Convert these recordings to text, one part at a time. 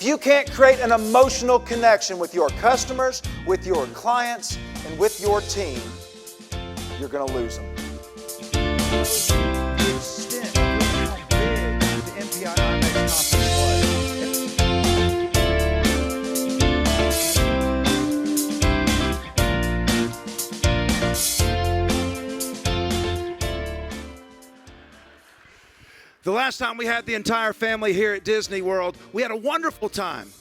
you can't create an emotional connection with your customers, with your clients, and with your team, you're going to lose them. The last time we had the entire family here at Disney World, we had a wonderful time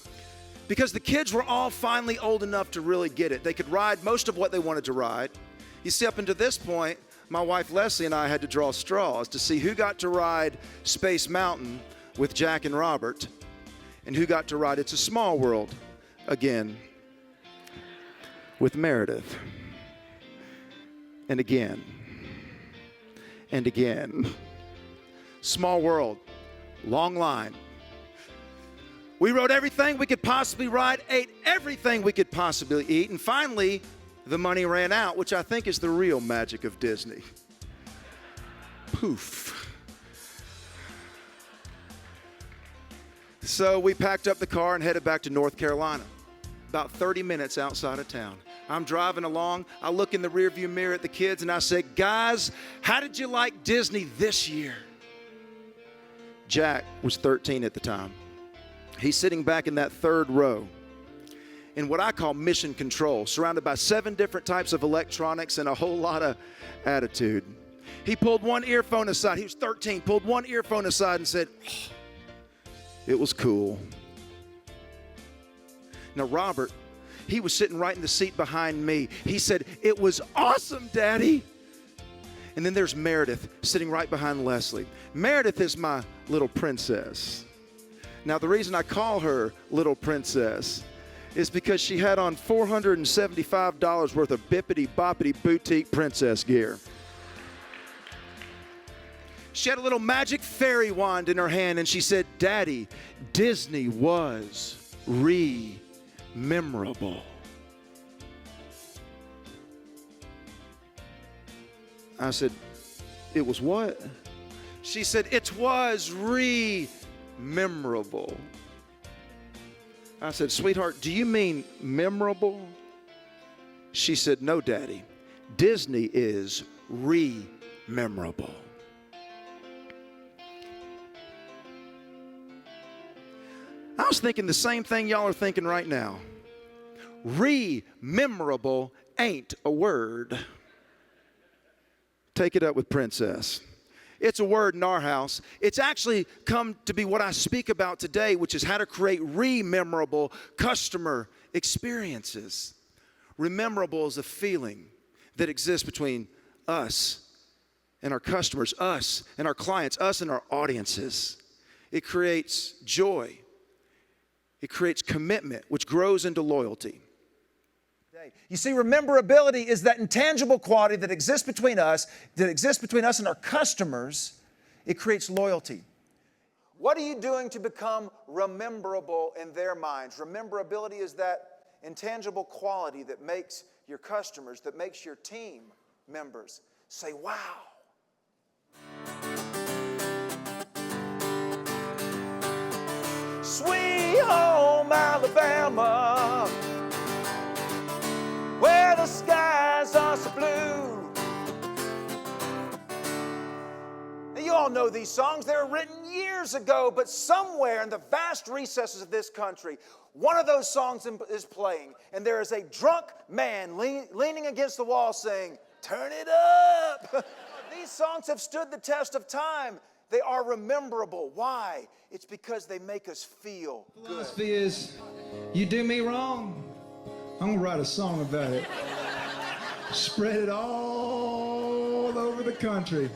because the kids were all finally old enough to really get it. They could ride most of what they wanted to ride. You see, up until this point, my wife Leslie and I had to draw straws to see who got to ride Space Mountain with Jack and Robert and who got to ride It's a Small World again with Meredith. And again. And again. Small World, long line. We rode everything we could possibly ride, ate everything we could possibly eat, and finally, the money ran out, which I think is the real magic of Disney. Poof. So we packed up the car and headed back to North Carolina, about 30 minutes outside of town. I'm driving along. I look in the rearview mirror at the kids, and I say, guys, how did you like Disney this year? Jack was 13 at the time. He's sitting back in that third row in what I call mission control, surrounded by 7 different types of electronics and a whole lot of attitude. He pulled one earphone aside. He was 13, pulled one earphone aside and said, oh, it was cool. Now, Robert, he was sitting right in the seat behind me. He said, it was awesome, Daddy. And then there's Meredith sitting right behind Leslie. Meredith is my little princess. Now, the reason I call her Little Princess is because she had on $475 worth of bippity-boppity boutique princess gear. She had a little magic fairy wand in her hand, and she said, Daddy, Disney was memorable. I said, it was what? She said, it was memorable. I said, sweetheart, do you mean memorable? She said, no, Daddy. Disney is memorable. I was thinking the same thing y'all are thinking right now. Memorable ain't a word. Take it up with Princess. It's a word in our house. It's actually come to be what I speak about today, which is how to create memorable customer experiences. Rememberable is a feeling that exists between us and our customers, us and our clients, us and our audiences. It creates joy. It creates commitment, which grows into loyalty. You see, rememberability is that intangible quality that exists between us and our customers. It creates loyalty. What are you doing to become rememberable in their minds? Rememberability is that intangible quality that makes your customers, that makes your team members say, wow. Sweet home Alabama, where the skies are so blue. Now, you all know these songs. They were written years ago, but somewhere in the vast recesses of this country, one of those songs is playing, and there is a drunk man leaning against the wall saying, turn it up. These songs have stood the test of time. They are rememberable. Why? It's because they make us feel good. The philosophy is, you do me wrong, I'm going to write a song about it. Spread it all over the country.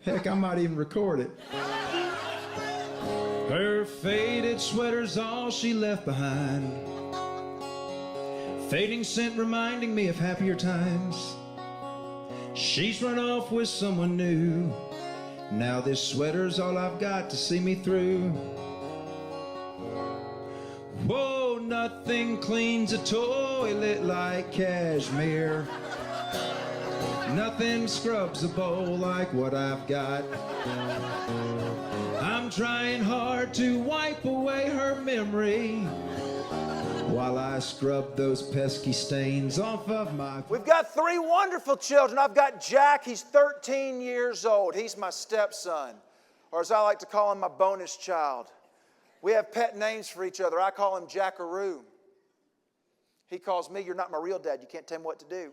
Heck, I might even record it. Her faded sweater's all she left behind. Fading scent reminding me of happier times. She's run off with someone new. Now this sweater's all I've got to see me through. Whoa, nothing cleans a toilet like cashmere. Nothing scrubs a bowl like what I've got. I'm trying hard to wipe away her memory while I scrub those pesky stains off of my... We've got 3 wonderful children. I've got Jack. He's 13 years old. He's my stepson, or as I like to call him, my bonus child. We have pet names for each other. I call him Jackaroo. He calls me, "You're not my real dad. You can't tell me what to do."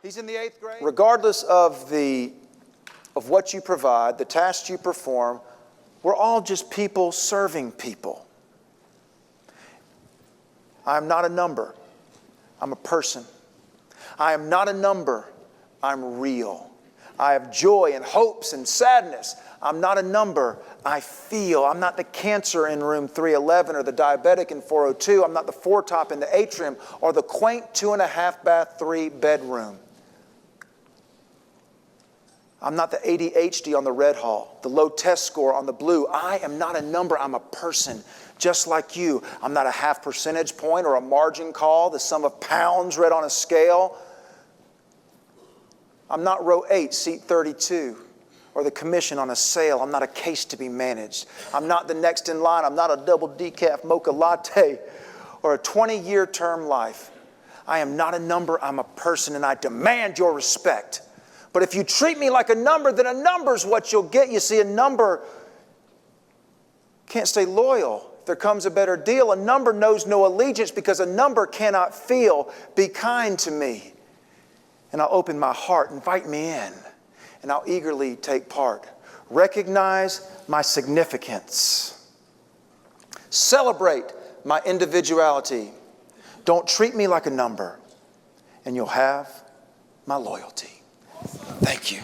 He's in the 8th grade. Regardless of what you provide, the tasks you perform, we're all just people serving people. I am not a number. I'm a person. I am not a number. I'm real. I have joy and hopes and sadness. I'm not a number. I feel. I'm not the cancer in room 311 or the diabetic in 402. I'm not the foretop in the atrium or the quaint 2.5 bath 3 bedroom. I'm not the ADHD on the red hall, the low test score on the blue. I am not a number. I'm a person, just like you. I'm not a half percentage point or a margin call, the sum of pounds read on a scale. I'm not row 8, seat 32, or the commission on a sale. I'm not a case to be managed. I'm not the next in line. I'm not a double decaf mocha latte or a 20-year term life. I am not a number. I'm a person, and I demand your respect. But if you treat me like a number, then a number's what you'll get. You see, a number can't stay loyal. If there comes a better deal, a number knows no allegiance because a number cannot feel. Be kind to me, and I'll open my heart. Invite me in, and I'll eagerly take part. Recognize my significance. Celebrate my individuality. Don't treat me like a number, and you'll have my loyalty. Thank you.